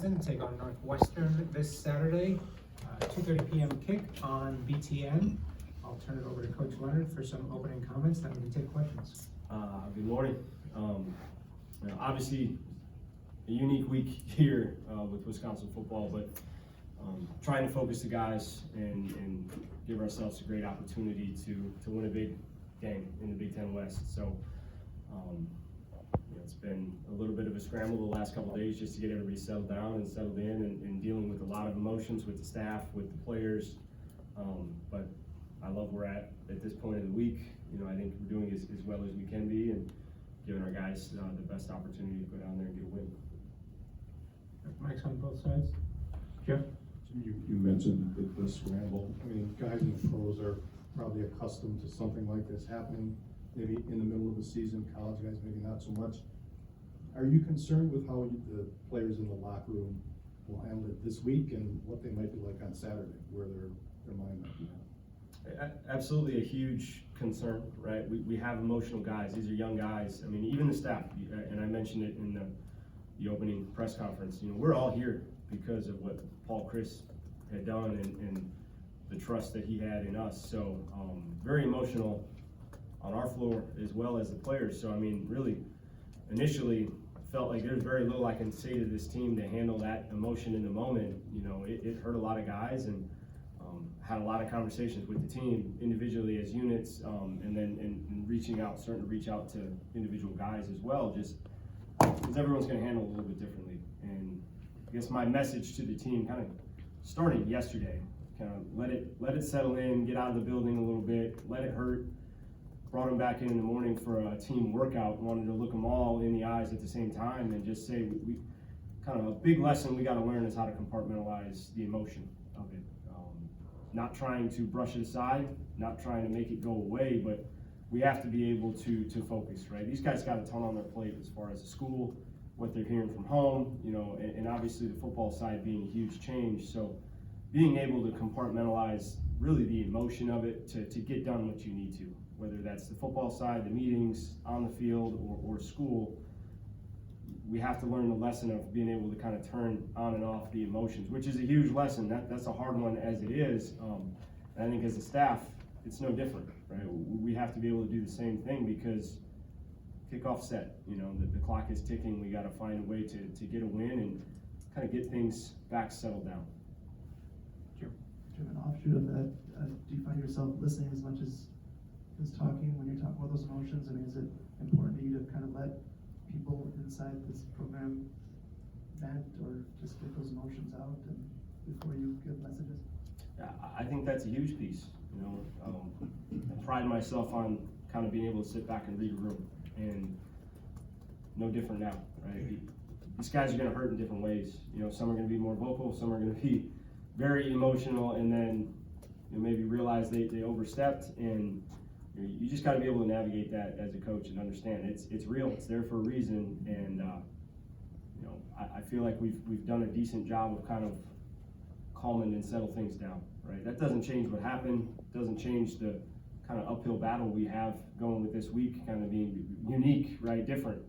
Take on Northwestern this Saturday, 2:30 p.m. kick on BTN. I'll turn it over to Coach Leonhard for some opening comments, then we can take questions. Good morning. Obviously, a unique week here with Wisconsin football, but trying to focus the guys and give ourselves a great opportunity to win a big game in the Big Ten West. So it's been a little bit of a scramble the last couple of days just to get everybody settled down and settled in and dealing with a lot of emotions with the staff, with the players. But I love where we're at this point of the week. I think we're doing as well as we can be and giving our guys the best opportunity to go down there and get a win. Mike's on both sides. Jeff? You mentioned the scramble. I mean, guys in the pros are probably accustomed to something like this happening, maybe in the middle of the season. College guys maybe not so much. Are you concerned with how the players in the locker room will handle it this week and what they might be like on Saturday, where their mind might be at? Absolutely a huge concern, right? We have emotional guys. These are young guys. I mean, even the staff, and I mentioned it in the opening press conference, we're all here because of what Paul Chris had done and the trust that he had in us. So very emotional on our floor as well as the players. So I mean, really, initially felt like there's very little I can say to this team to handle that emotion in the moment. It hurt a lot of guys, and had a lot of conversations with the team individually as units, and then starting to reach out to individual guys as well, just because everyone's going to handle it a little bit differently. And I guess my message to the team, kind of starting yesterday, kind of let it settle in, get out of the building a little bit, let it hurt. Brought them back in the morning for a team workout. Wanted to look them all in the eyes at the same time and just say we kind of a big lesson we got to learn is how to compartmentalize the emotion of it. Not trying to brush it aside, not trying to make it go away, but we have to be able to focus, right? These guys got a ton on their plate as far as the school, what they're hearing from home, and obviously the football side being a huge change. So being able to compartmentalize really the emotion of it to get done what you need to, whether that's the football side, the meetings on the field, or school. We have to learn the lesson of being able to kind of turn on and off the emotions, which is a huge lesson. That's a hard one as it is. And I think as a staff, it's no different, right? We have to be able to do the same thing because kickoff set, the clock is ticking. We got to find a way to get a win and kind of get things back settled down. Sure. An offshoot of that, do you find yourself listening as much as talking when you're talking about those emotions? I mean, is it important to you to kind of let people inside this program vent or just get those emotions out and before you give messages? Yeah, I think that's a huge piece. I pride myself on kind of being able to sit back and read a room, and no different now, right? These guys are going to hurt in different ways. Some are going to be more vocal, some are going to be very emotional, and then maybe realize they overstepped, and you just got to be able to navigate that as a coach and understand it's real, it's there for a reason, and I feel like we've done a decent job of kind of calming and settle things down, right? That doesn't change what happened, doesn't change the kind of uphill battle we have going with this week, kind of being unique, right, different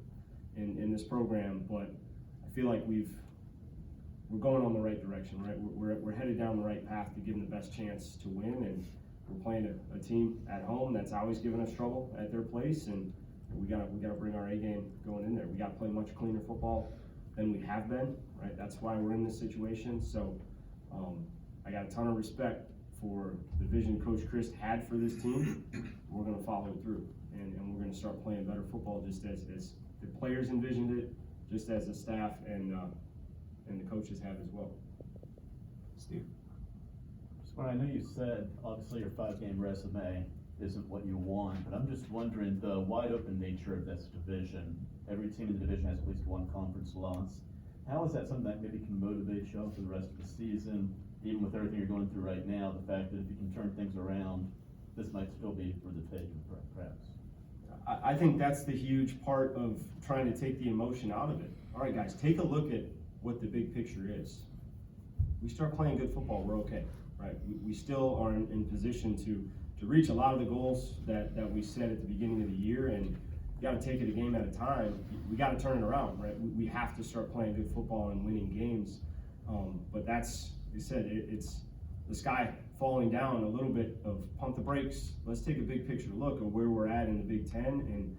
in this program, but I feel like we're going on the right direction, right? We're headed down the right path to give them the best chance to win, and we're playing a team at home that's always given us trouble at their place, and we gotta bring our A game going in there. We gotta play much cleaner football than we have been, right? That's why we're in this situation. So I got a ton of respect for the vision Coach Chris had for this team. We're gonna follow it through, and we're gonna start playing better football just as the players envisioned it, just as the staff and the coaches have as well. Steve? Well, I know you said obviously your 5-game resume isn't what you want, but I'm just wondering the wide open nature of this division. Every team in the division has at least one conference loss. How is that something that maybe can motivate you for the rest of the season, even with everything you're going through right now, the fact that if you can turn things around, this might still be for the taking, perhaps? I think that's the huge part of trying to take the emotion out of it. All right, guys, take a look at what the big picture is. We start playing good football, we're okay, right? We still are in position to reach a lot of the goals that we set at the beginning of the year, and you gotta take it a game at a time. We gotta turn it around, right? We have to start playing good football and winning games. But that's, you said, it's the sky falling down a little bit of pump the brakes. Let's take a big picture look at where we're at in the Big Ten and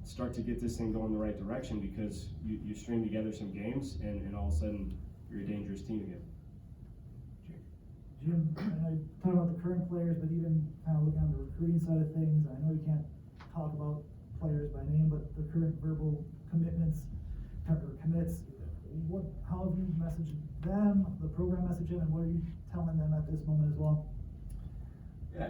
start to get this thing going the right direction, because you string together some games and all of a sudden you're a dangerous team again. Jim, I know you talk about the current players, but even kind of looking on the recruiting side of things, I know you can't talk about players by name, but the current verbal commitments or commits, how have you messaged them, the program messaged them, and what are you telling them at this moment as well? Yeah,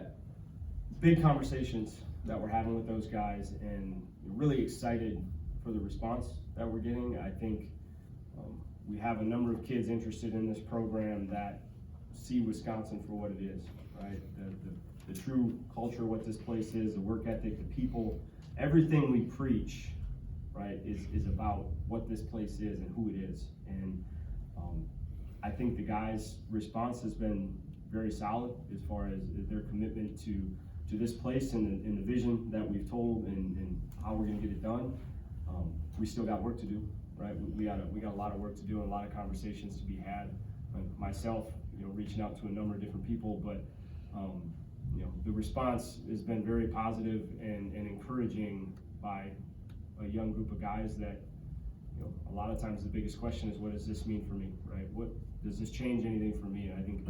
big conversations that we're having with those guys, and really excited for the response that we're getting. I think we have a number of kids interested in this program that see Wisconsin for what it is, right? The true culture, what this place is, the work ethic, the people, everything we preach, right, is about what this place is and who it is. And I think the guys' response has been very solid as far as their commitment to this place and the vision that we've told and how we're gonna get it done. We still got work to do, right? We got a lot of work to do and a lot of conversations to be had. Myself, reaching out to a number of different people, but the response has been very positive and encouraging by a young group of guys that, a lot of times the biggest question is, what does this mean for me, right? What does this change anything for me? And I think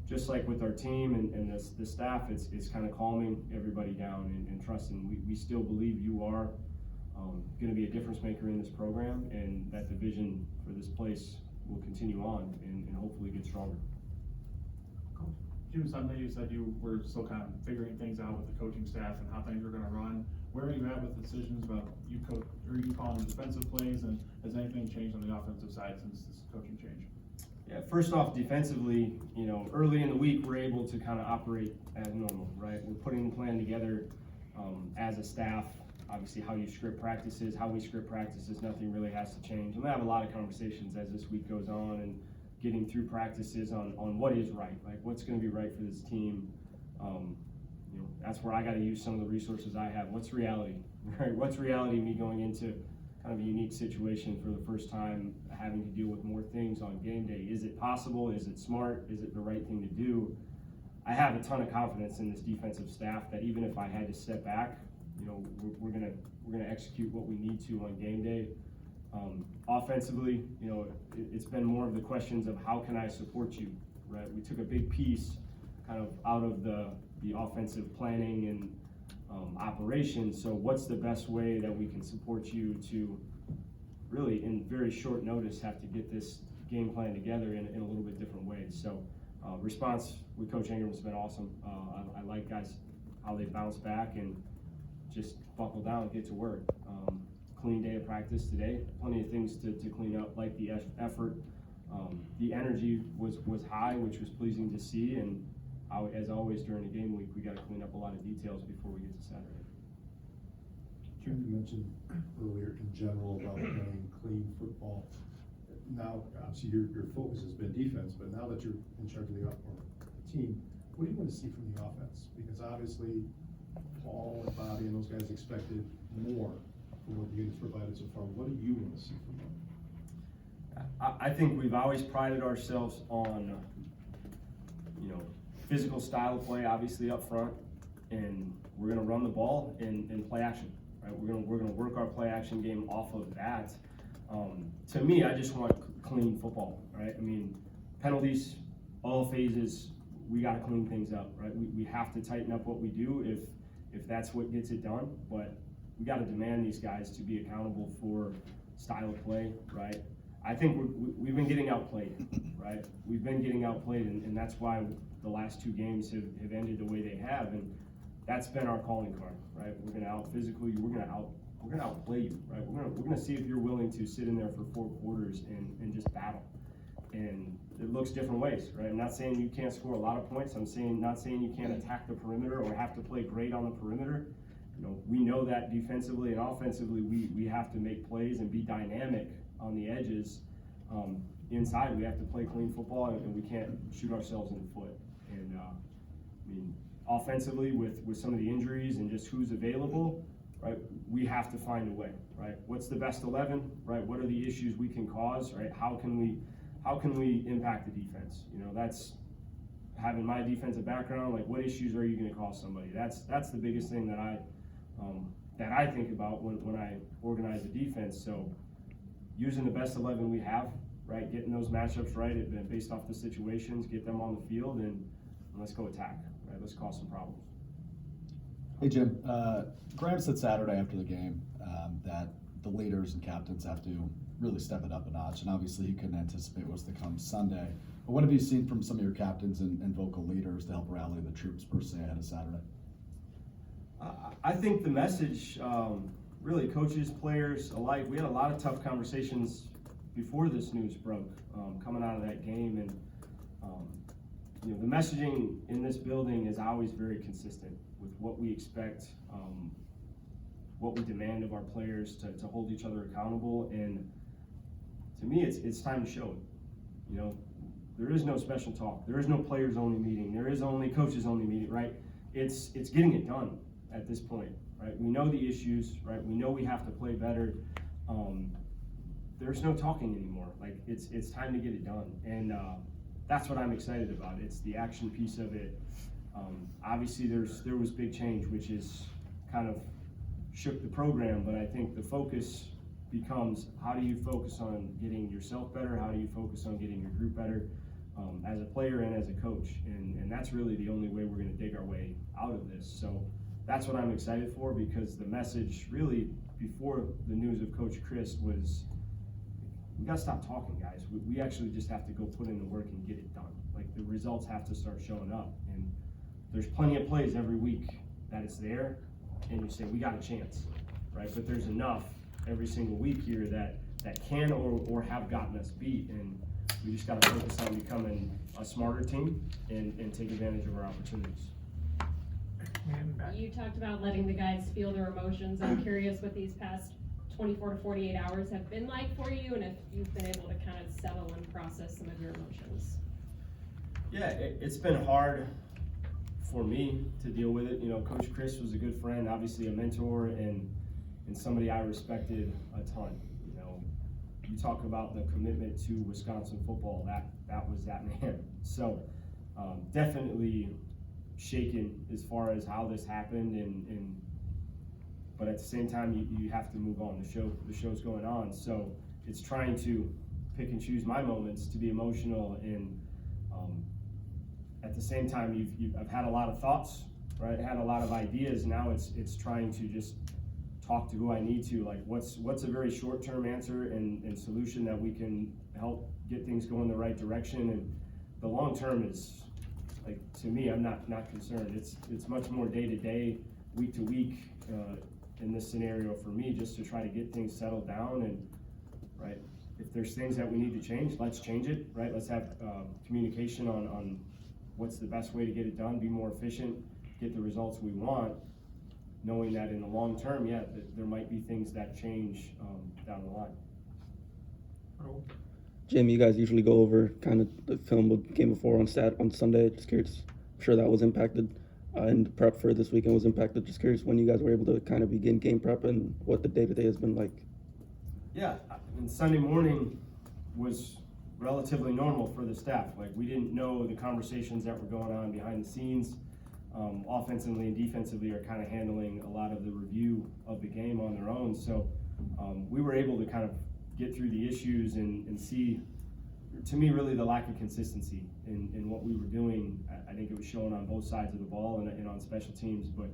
just like with our team and the staff, it's kind of calming everybody down and trusting. We still believe you are going to be a difference maker in this program, and that the vision for this place will continue on and hopefully get stronger. Jim, Sunday you said you were still kind of figuring things out with the coaching staff and how things were going to run. Where are you at with decisions about you calling the defensive plays, and has anything changed on the offensive side since this coaching change? Yeah, first off, defensively, early in the week we're able to kind of operate as normal, right? We're putting the plan together as a staff. Obviously, how you script practices, how we script practices, nothing really has to change. And we have a lot of conversations as this week goes on and getting through practices on what is right, like what's going to be right for this team. That's where I got to use some of the resources I have. What's reality, right? What's reality me going into kind of a unique situation for the first time, having to deal with more things on game day? Is it possible? Is it smart? Is it the right thing to do? I have a ton of confidence in this defensive staff that even if I had to step back, we're gonna execute what we need to on game day. Offensively, it's been more of the questions of how can I support you, right? We took a big piece kind of out of the offensive planning and operations. So what's the best way that we can support you to really, in very short notice, have to get this game plan together in a little bit different ways? So response with Coach Ingram has been awesome. I like guys how they bounce back and just buckle down and get to work. Clean day of practice today. Plenty of things to clean up, like the effort. The energy was high, which was pleasing to see. And as always during a game week, we got to clean up a lot of details before we get to Saturday. Jim, you mentioned earlier in general about playing clean football. Now, obviously, your focus has been defense, but now that you're in charge of the team, what do you want to see from the offense? Because obviously, Paul and Bobby and those guys expected more from what the units provided so far. What do you want to see from them? I think we've always prided ourselves on, physical style of play, obviously up front, and we're going to run the ball and play action. Right? We're going to work our play action game off of that. To me, I just want clean football, right? I mean, penalties, all phases, we got to clean things up, right? We have to tighten up what we do if that's what gets it done, but we got to demand these guys to be accountable for style of play, right? I think we've been getting outplayed, right? We've been getting outplayed, and that's why the last two games have ended the way they have, and that's been our calling card, right? We're going to out physical you, we're going to outplay you, right? We're going to see if you're willing to sit in there for 4 quarters and just battle. And it looks different ways, right? I'm not saying you can't score a lot of points. I'm not saying you can't attack the perimeter or have to play great on the perimeter. We know that defensively and offensively, we have to make plays and be dynamic on the edges. Inside, we have to play clean football, and we can't shoot ourselves in the foot. And offensively, with some of the injuries and just who's available, right, we have to find a way, right? What's the best 11, right? What are the issues we can cause, right? How can we impact the defense? You know, that's having my defensive background, like what issues are you gonna cause somebody? That's the biggest thing that I think about when I organize a defense. So using the best 11 we have, right? Getting those matchups right based off the situations, get them on the field, and let's go attack, right? Let's cause some problems. Hey Jim, Graham said Saturday after the game that the leaders and captains have to really step it up a notch, and obviously he couldn't anticipate what's to come Sunday. But what have you seen from some of your captains and vocal leaders to help rally the troops per se ahead of Saturday? I think the message, really coaches, players alike, we had a lot of tough conversations before this news broke, coming out of that game, and you know, the messaging in this building is always very consistent with what we expect, what we demand of our players to hold each other accountable. And to me, it's time to show it. You know, there is no special talk. There is no players only meeting. There is only coaches only meeting, right? It's getting it done at this point, right? We know the issues, right? We know we have to play better. There's no talking anymore. Like it's time to get it done. And that's what I'm excited about. It's the action piece of it. Obviously there was big change, which is kind of shook the program, but I think the focus becomes how do you focus on getting yourself better? How do you focus on getting your group better as a player and as a coach? And that's really the only way we're gonna dig our way out of this. So that's what I'm excited for, because the message really before the news of Coach Chris was, we gotta stop talking, guys. We actually just have to go put in the work and get it done. Like the results have to start showing up, and there's plenty of plays every week that it's there, and you say, we got a chance, right? But there's enough every single week here that can or have gotten us beat, and we just gotta focus on becoming a smarter team and take advantage of our opportunities. You talked about letting the guys feel their emotions. I'm curious what these past 24 to 48 hours have been like for you, and if you've been able to kind of settle and process some of your emotions. Yeah, it's been hard for me to deal with it. You know, Coach Chris was a good friend, obviously a mentor, and somebody I respected a ton. You know, you talk about the commitment to Wisconsin football, that was that man. So definitely shaken as far as how this happened, but at the same time you have to move on. The show's going on, so it's trying to pick and choose my moments to be emotional, and at the same time I've had a lot of thoughts, right? Had a lot of ideas. Now it's trying to just talk to who I need to, like what's a very short-term answer and solution that we can help get things going the right direction, and the long term is, like, to me, I'm not concerned. It's much more day to day, week to week in this scenario for me, just to try to get things settled down. And right, if there's things that we need to change, let's change it. Right, let's have communication on what's the best way to get it done, be more efficient, get the results we want, knowing that in the long term, yeah, there might be things that change down the line. Jim, you guys usually go over kind of the film of the game before on Sunday. Just curious. I'm sure that was impacted, and the prep for this weekend was impacted. Just curious when you guys were able to kind of begin game prep and what the day-to-day has been like. Yeah, and Sunday morning was relatively normal for the staff. Like, we didn't know the conversations that were going on behind the scenes. Offensively and defensively are kind of handling a lot of the review of the game on their own. So we were able to kind of get through the issues and see, to me, really the lack of consistency in what we were doing. I think it was shown on both sides of the ball and on special teams, but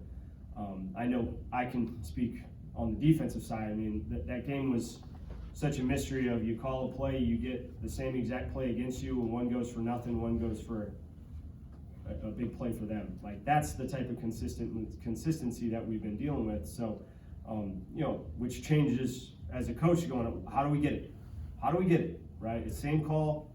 I know I can speak on the defensive side. I mean, that game was such a mystery of, you call a play, you get the same exact play against you, and one goes for nothing, one goes for a big play for them. Like, that's the type of consistency that we've been dealing with. So, you know, which changes as a coach going, how do we get it? How do we get it, right? It's same call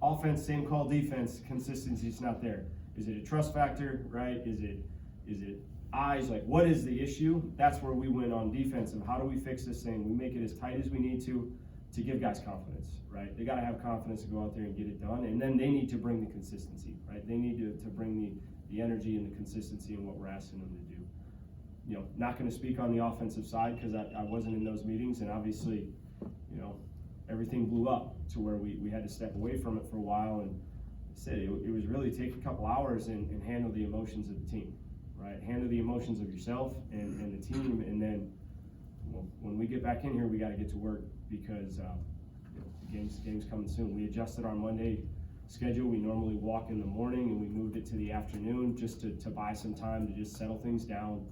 offense, same call defense, consistency's not there. Is it a trust factor, right? Is it eyes? Like, what is the issue? That's where we win on defense, and how do we fix this thing? We make it as tight as we need to give guys confidence, right? They gotta have confidence to go out there and get it done, and then they need to bring the consistency, right? They need to bring the energy and the consistency in what we're asking them to do. not gonna speak on the offensive side, because I wasn't in those meetings, and obviously, everything blew up to where we had to step away from it for a while, and said it was really take a couple hours and handle the emotions of the team, right? Handle the emotions of yourself and the team, and then when we get back in here, we gotta get to work, because the game's coming soon. We adjusted our Monday schedule. We normally walk in the morning, and we moved it to the afternoon just to buy some time to just settle things down,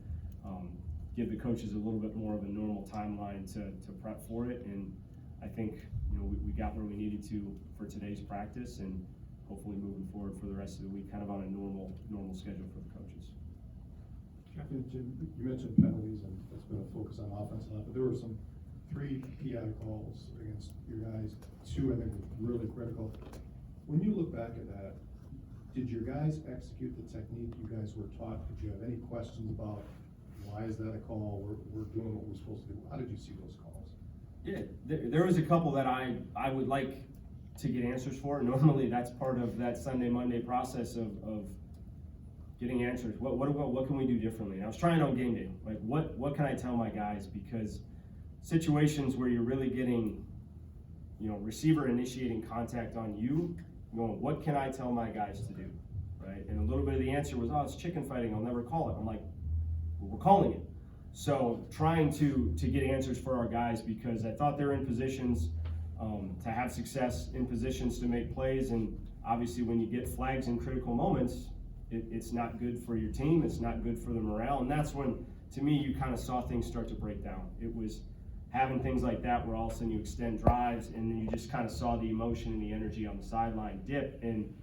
give the coaches a little bit more of a normal timeline to prep for it. And I think we got where we needed to for today's practice, and hopefully moving forward for the rest of the week, kind of on a normal schedule for the coaches. Jim, you mentioned penalties, and that's been a focus on offense a lot, but there were 3 PI calls against your guys. 2, I think, were really critical. When you look back at that, did your guys execute the technique you guys were taught? Did you have any questions about why is that a call? We're doing what we're supposed to do. How did you see those calls? Yeah, there was a couple that I would like to get answers for. Normally, that's part of that Sunday, Monday process of getting answers. What can we do differently? And I was trying on game day, like what can I tell my guys? Because situations where you're really getting, receiver initiating contact on you, going, what can I tell my guys to do, right? And a little bit of the answer was, it's chicken fighting, I'll never call it. I'm like, well, we're calling it. So trying to get answers for our guys, because I thought they're in positions to have success, in positions to make plays, and obviously when you get flags in critical moments, it's not good for your team, it's not good for the morale, and that's when, to me, you kind of saw things start to break down. It was having things like that where all of a sudden you extend drives, and then you just kind of saw the emotion and the energy on the sideline dip, and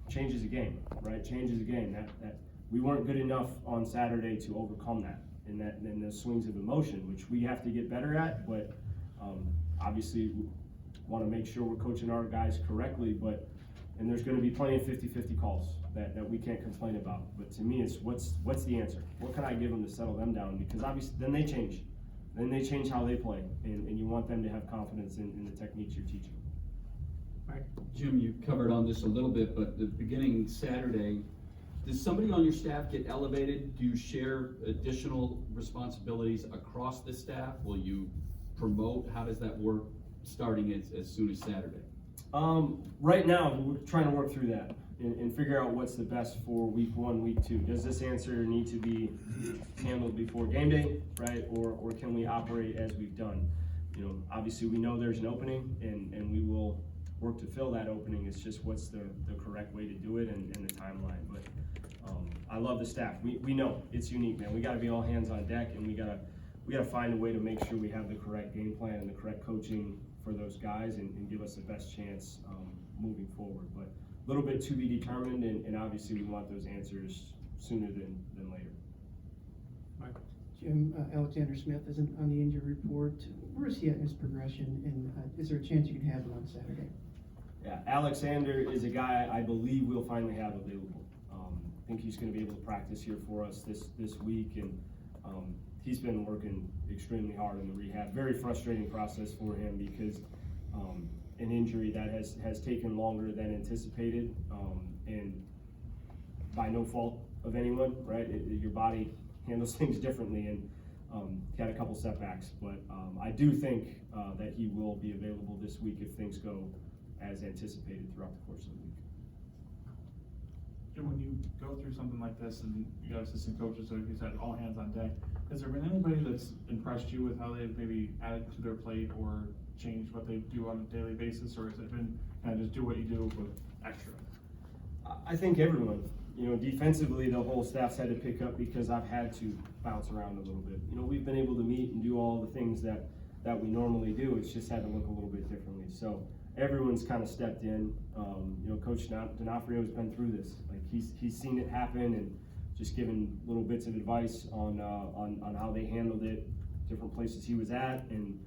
changes the game, right? Changes the game. That we weren't good enough on Saturday to overcome that, and the swings of emotion, which we have to get better at, but obviously we want to make sure we're coaching our guys correctly, and there's going to be plenty of 50-50 calls that we can't complain about. But to me, it's what's the answer? What can I give them to settle them down? Because obviously then they change. Then they change how they play, and you want them to have confidence in the techniques you're teaching. Jim, you covered on this a little bit, but the beginning Saturday, does somebody on your staff get elevated? Do you share additional responsibilities across the staff? Will you promote? How does that work starting as soon as Saturday? Right now, we're trying to work through that and figure out what's the best for week 1, week 2. Does this answer need to be handled before game day, right? Or can we operate as we've done? Obviously we know there's an opening, and we will work to fill that opening. It's just what's the correct way to do it and the timeline. But I love the staff. We know it's unique, man. We got to be all hands on deck, and we gotta find a way to make sure we have the correct game plan and the correct coaching for those guys, and give us the best chance moving forward. But a little bit to be determined, and obviously we want those answers sooner than later. Jim, Alexander Smith isn't on the injury report. Where is he at in his progression, and is there a chance you can have him on Saturday? Yeah, Alexander is a guy I believe we'll finally have available. I think he's going to be able to practice here for us this week, and he's been working extremely hard in the rehab. Very frustrating process for him, because an injury that has taken longer than anticipated, and by no fault of anyone, right? Your body handles things differently, and he had a couple setbacks, but I do think that he will be available this week if things go as anticipated throughout the course of the week. Jim, when you go through something like this, and you got assistant coaches, so you said all hands on deck, has there been anybody that's impressed you with how they've maybe added to their plate or changed what they do on a daily basis, or has it been kind of just do what you do with extra? I think everyone, defensively, the whole staff's had to pick up, because I've had to bounce around a little bit. We've been able to meet and do all the things that we normally do. It's just had to look a little bit differently. So everyone's kind of stepped in. Coach D'Onofrio has been through this. Like he's seen it happen, and just given little bits of advice on how they handled it, different places he was at, and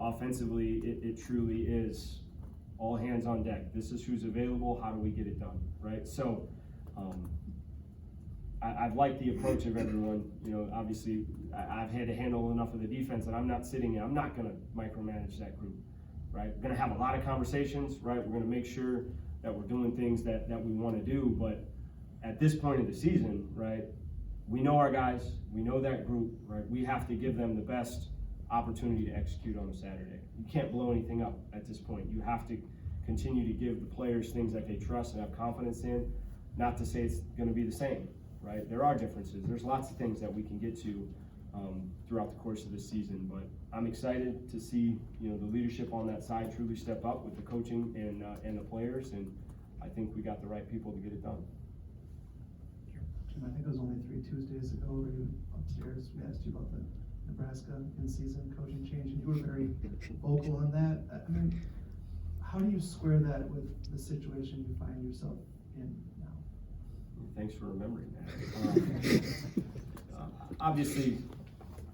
offensively, it truly is all hands on deck. This is who's available. How do we get it done, right? So I've liked the approach of everyone. Obviously, I've had to handle enough of the defense that I'm not going to micromanage that group, right? We're going to have a lot of conversations, right? We're going to make sure that we're doing things that we want to do, but at this point of the season, right, we know our guys, we know that group, right? We have to give them the best opportunity to execute on a Saturday. You can't blow anything up at this point. You have to continue to give the players things that they trust and have confidence in. Not to say it's gonna be the same, right? There are differences. There's lots of things that we can get to throughout the course of this season, but I'm excited to see, you know, the leadership on that side truly step up with the coaching and the players, and I think we got the right people to get it done. Jim, I think it was only 3 Tuesdays ago where you upstairs, we asked you about the Nebraska in-season coaching change, and you were very vocal on that. I mean, how do you square that with the situation you find yourself in now? Thanks for remembering that. Obviously,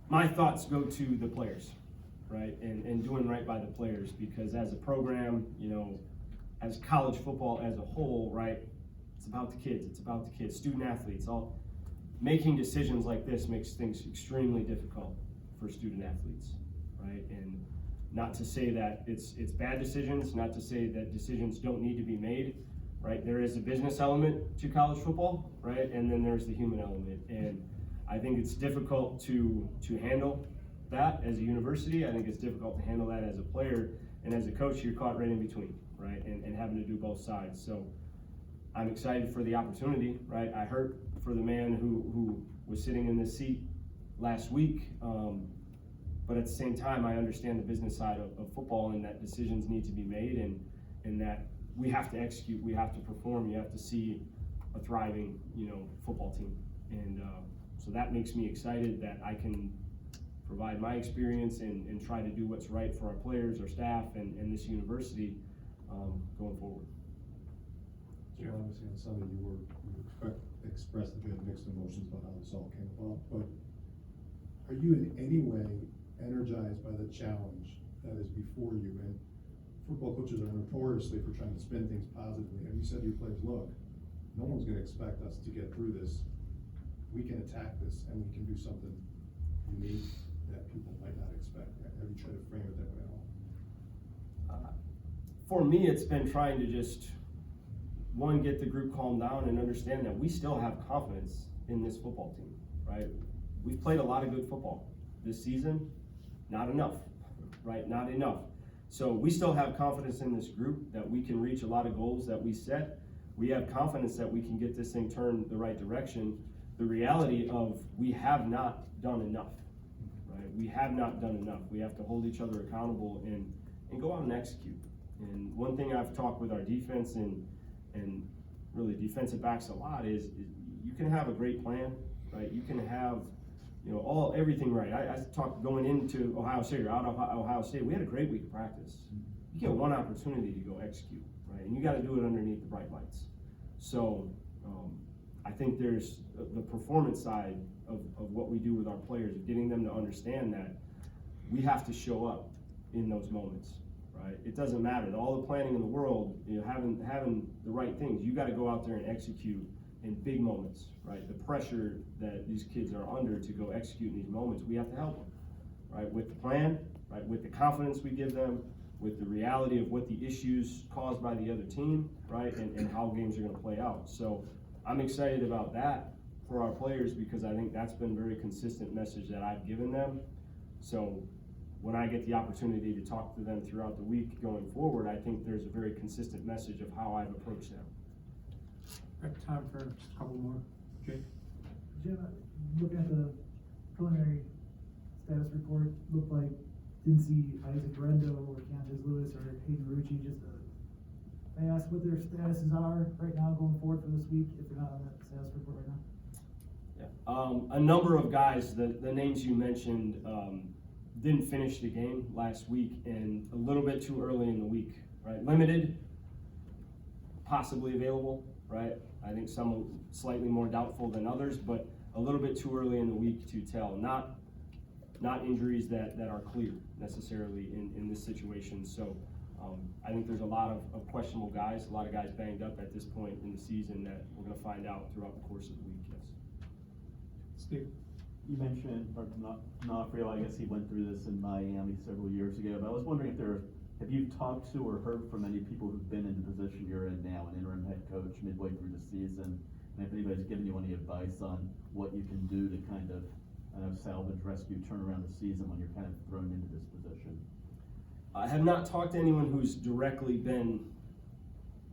my thoughts go to the players, right? And doing right by the players, because as a program, you know, as college football as a whole, right? It's about the kids, it's about the kids, student athletes. All making decisions like this makes things extremely difficult for student athletes, right? And not to say that it's bad decisions, not to say that decisions don't need to be made, right? There is a business element to college football, right? And then there's the human element. And I think it's difficult to handle that as a university. I think it's difficult to handle that as a player. And as a coach, you're caught right in between, right? And having to do both sides. So I'm excited for the opportunity, right? I hurt for the man who was sitting in this seat last week. But at the same time, I understand the business side of football, and that decisions need to be made, and that we have to execute, we have to perform, you have to see a thriving, you know, football team. And so that makes me excited that I can provide my experience and try to do what's right for our players, our staff, and this university going forward. So obviously on Sunday you expressed that you had mixed emotions about how this all came about, but are you in any way energized by the challenge that is before you? And football coaches are notoriously for trying to spin things positively. Have you said to your players, look, no one's gonna expect us to get through this. We can attack this and we can do something unique that people might not expect. Have you tried to frame it that way at all? For me, it's been trying to just, one, get the group calmed down and understand that we still have confidence in this football team, right? We've played a lot of good football this season, not enough, right? Not enough. So we still have confidence in this group that we can reach a lot of goals that we set. We have confidence that we can get this thing turned the right direction. The reality of we have not done enough, right? We have not done enough. We have to hold each other accountable and go out and execute. And one thing I've talked with our defense and really defensive backs a lot is you can have a great plan, right? You can have, you know, everything right. I talked going into Ohio State or out of Ohio State, we had a great week of practice. You get one opportunity to go execute, right? And you got to do it underneath the bright lights. So I think there's the performance side of what we do with our players, of getting them to understand that we have to show up in those moments, right? It doesn't matter. All the planning in the world, you know, having the right things, you got to go out there and execute in big moments, right? The pressure that these kids are under to go execute in these moments, we have to help them, right? With the plan, right? With the confidence we give them, with the reality of what the issues caused by the other team, right? And how games are going to play out. So I'm excited about that for our players, because I think that's been a very consistent message that I've given them. So when I get the opportunity to talk to them throughout the week going forward, I think there's a very consistent message of how I've approached them. Got time for just a couple more. Jake? Jim, looking at the preliminary status report, looked like didn't see Isaac Rendo or Candace Lewis or Hayden Rucci. Just may I ask what their statuses are right now going forward for this week, if they're not on that status report right now? Yeah. A number of guys, the names you mentioned, didn't finish the game last week, and a little bit too early in the week, right? Limited, possibly available, right? I think some slightly more doubtful than others, but a little bit too early in the week to tell. Not injuries that are clear necessarily in this situation. So I think there's a lot of questionable guys, a lot of guys banged up at this point in the season that we're going to find out throughout the course of the week, yes. Steve? You mentioned, or Nafrio, I guess he went through this in Miami several years ago, but I was wondering have you talked to or heard from any people who've been in the position you're in now, an interim head coach midway through the season, And if anybody's given you any advice on what you can do to kind of, I know, salvage, rescue, turn around the season when you're kind of thrown into this position. I have not talked to anyone who's directly been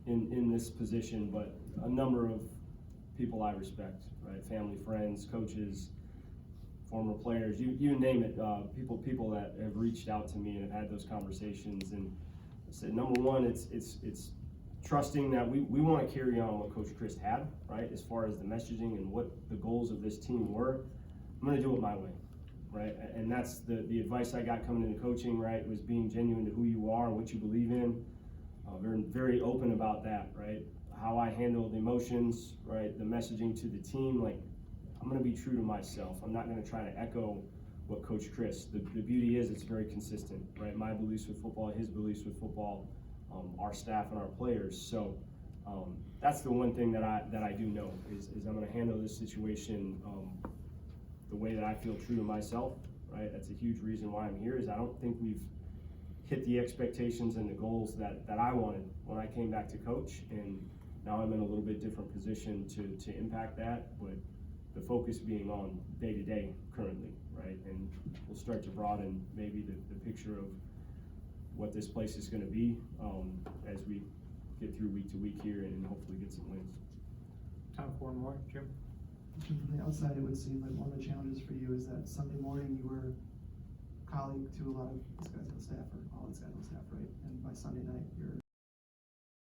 in this position, but a number of people I respect, right? Family, friends, coaches, former players, you name it, people that have reached out to me and have had those conversations. And I said, number one, it's trusting that we want to carry on what Coach Chris had, right? As far as the messaging and what the goals of this team were, I'm going to do it my way, right? And that's the advice I got coming into coaching, right? Was being genuine to who you are and what you believe in. Very, very open about that, right? How I handle the emotions, right? The messaging to the team, like, I'm going to be true to myself. I'm not going to try to echo what Coach Chris. The beauty is it's very consistent, right? My beliefs with football, his beliefs with football, our staff and our players. So that's the one thing that I do know is I'm going to handle this situation the way that I feel true to myself, right? That's a huge reason why I'm here. Is I don't think we've hit the expectations and the goals that I wanted when I came back to coach, and now I'm in a little bit different position to impact that, but the focus being on day-to-day currently, right? And we'll start to broaden maybe the picture of what this place is gonna be as we get through week to week here and hopefully get some wins. Time for one more, Jim? Jim, from the outside, it would seem like one of the challenges for you is that Sunday morning you were colleague to a lot of these guys on the staff, or all these guys on the staff, right? And by Sunday night, you're